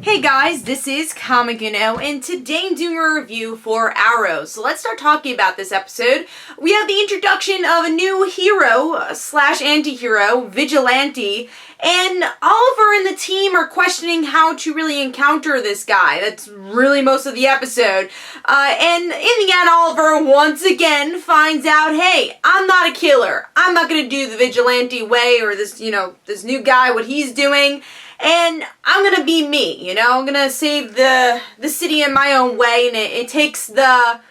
Hey guys, this is Kamiguno, and today I'm doing a review for Arrow. So let's start talking about this episode. We have the introduction of a new hero slash anti-hero, Vigilante, and Oliver and the team are questioning how to really encounter this guy. That's really most of the episode. And in the end, Oliver once again finds out, hey, I'm not a killer. I'm not going to do the Vigilante way or this new guy, what he's doing. And I'm gonna be me, I'm gonna save the city in my own way, and it takes the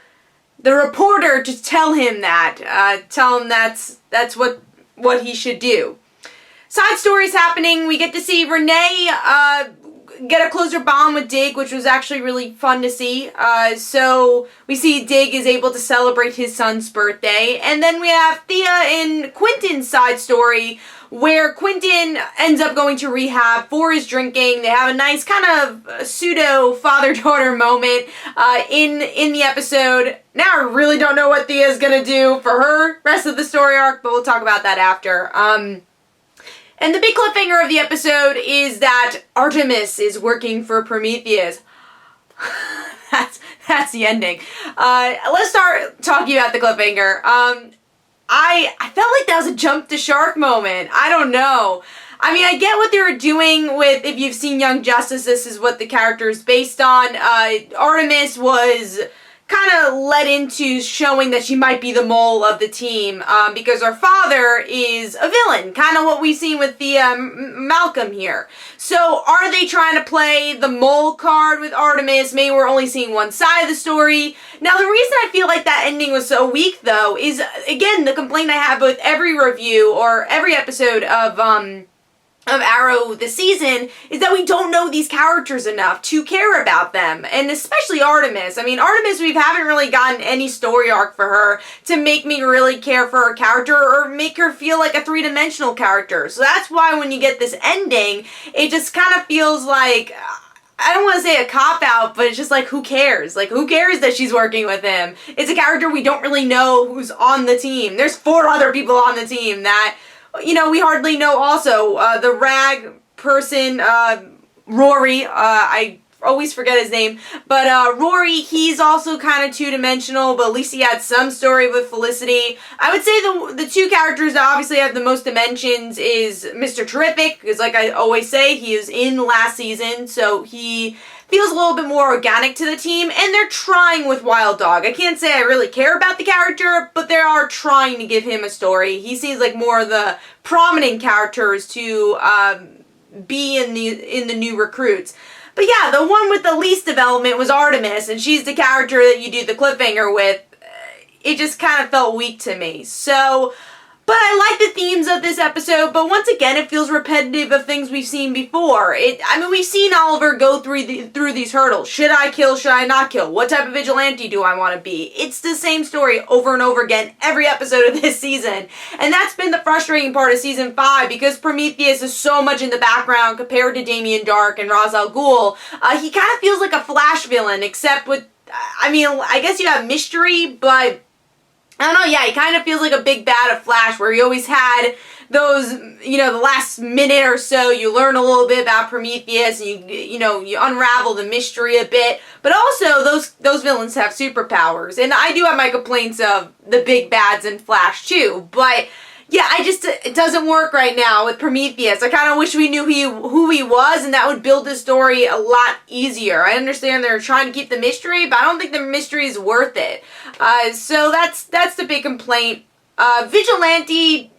reporter to tell him that, tell him that's what he should do. Side stories happening. We get to see Renee get a closer bond with Dig, which was actually really fun to see. So we see Dig is able to celebrate his son's birthday, and then we have Thea and Quentin's side story, where Quentin ends up going to rehab for his drinking. They have a nice kind of pseudo father-daughter moment in the episode. Now I really don't know what Thea's gonna do for her rest of the story arc, but we'll talk about that after. And the big cliffhanger of the episode is that Artemis is working for Prometheus. That's the ending. Let's start talking about the cliffhanger. I felt like that was a jump the shark moment. I don't know. I mean, I get what they were doing with, if you've seen Young Justice, this is what the character is based on. Artemis was kind of led into showing that she might be the mole of the team, because her father is a villain, kind of what we've seen with the Malcolm here. So are they trying to play the mole card with Artemis? Maybe we're only seeing one side of the story. Now the reason I feel like that ending was so weak, though, is again the complaint I have with every review or every episode of Arrow this season, is that we don't know these characters enough to care about them, and especially Artemis. I mean, Artemis, we haven't really gotten any story arc for her to make me really care for her character or make her feel like a three-dimensional character. So that's why when you get this ending, it just kind of feels like, I don't want to say a cop-out, but it's just like, who cares? Like, who cares that she's working with him? It's a character we don't really know who's on the team. There's 4 other people on the team that we hardly know also. The rag person, Rory, I always forget his name, but Rory, he's also kind of two-dimensional, but at least he had some story with Felicity. I would say the 2 characters that obviously have the most dimensions is Mr. Terrific, because like I always say, he was in last season, so he feels a little bit more organic to the team, and they're trying with Wild Dog. I can't say I really care about the character, but they are trying to give him a story. He seems like more of the prominent characters to be in the new recruits. But yeah, the one with the least development was Artemis, and she's the character that you do the cliffhanger with. It just kind of felt weak to me. So, but I like the themes of this episode, but once again, it feels repetitive of things we've seen before. I mean, we've seen Oliver go through these hurdles. Should I kill? Should I not kill? What type of vigilante do I want to be? It's the same story over and over again every episode of this season. And that's been the frustrating part of Season 5, because Prometheus is so much in the background compared to Damien Darhk and Ra's al Ghul. He kind of feels like a Flash villain, except with, I mean, I guess you have mystery, but I don't know, yeah, he kind of feels like a big bad of Flash, where he always had those, the last minute or so, you learn a little bit about Prometheus, and you unravel the mystery a bit, but also those villains have superpowers, and I do have my complaints of the big bads in Flash too, but yeah, it doesn't work right now with Prometheus. I kind of wish we knew who he was, and that would build the story a lot easier. I understand they're trying to keep the mystery, but I don't think the mystery is worth it. So that's the big complaint. Vigilante,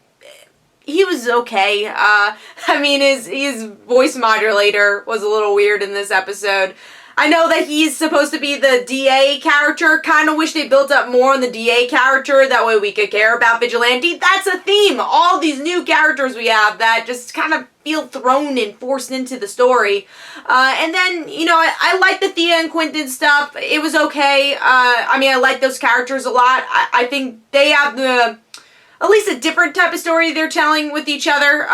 he was okay. I mean, his voice modulator was a little weird in this episode. I know that he's supposed to be the DA character. Kind of wish they built up more on the DA character. That way we could care about Vigilante. That's a theme. All these new characters we have that just kind of feel thrown and forced into the story. And then, I like the Thea and Quentin stuff. It was okay. I mean, I like those characters a lot. I think they have at least a different type of story they're telling with each other.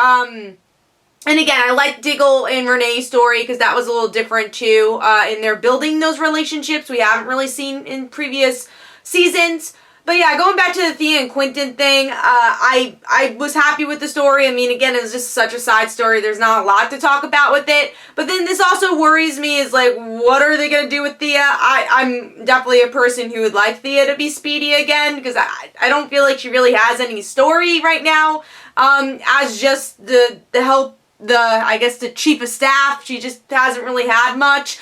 And again, I like Diggle and Renee's story because that was a little different too. And they're building those relationships we haven't really seen in previous seasons. But yeah, going back to the Thea and Quentin thing, I was happy with the story. I mean, again, it was just such a side story. There's not a lot to talk about with it. But then this also worries me is like, what are they going to do with Thea? I'm definitely a person who would like Thea to be Speedy again, because I don't feel like she really has any story right now. As just the help, I guess the chief of staff, she just hasn't really had much.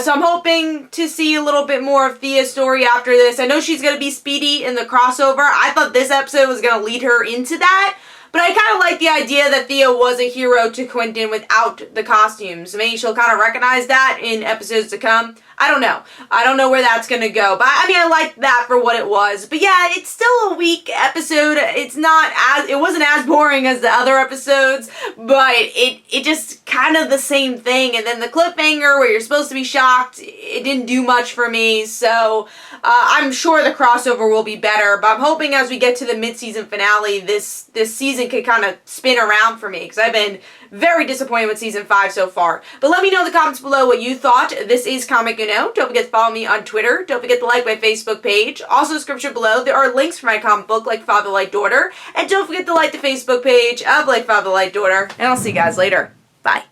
So I'm hoping to see a little bit more of Thea's story after this. I know she's going to be Speedy in the crossover. I thought this episode was going to lead her into that. But I kind of like the idea that Thea was a hero to Quentin without the costumes. Maybe she'll kind of recognize that in episodes to come. I don't know. I don't know where that's going to go. But I mean, I like that for what it was. But yeah, it's still a weak episode. It wasn't as boring as the other episodes, but it just kind of the same thing. And then the cliffhanger where you're supposed to be shocked, it didn't do much for me. So I'm sure the crossover will be better. But I'm hoping as we get to the mid-season finale, this season could kind of spin around for me, because I've been very disappointed with season 5 so far. But let me know in the comments below what you thought. This is Comic Uno. Don't forget to follow me on Twitter. Don't forget to like my Facebook page. Also, description below, there are links for my comic book, Like Father, Like Daughter. And don't forget to like the Facebook page of Like Father, Like Daughter. And I'll see you guys later. Bye.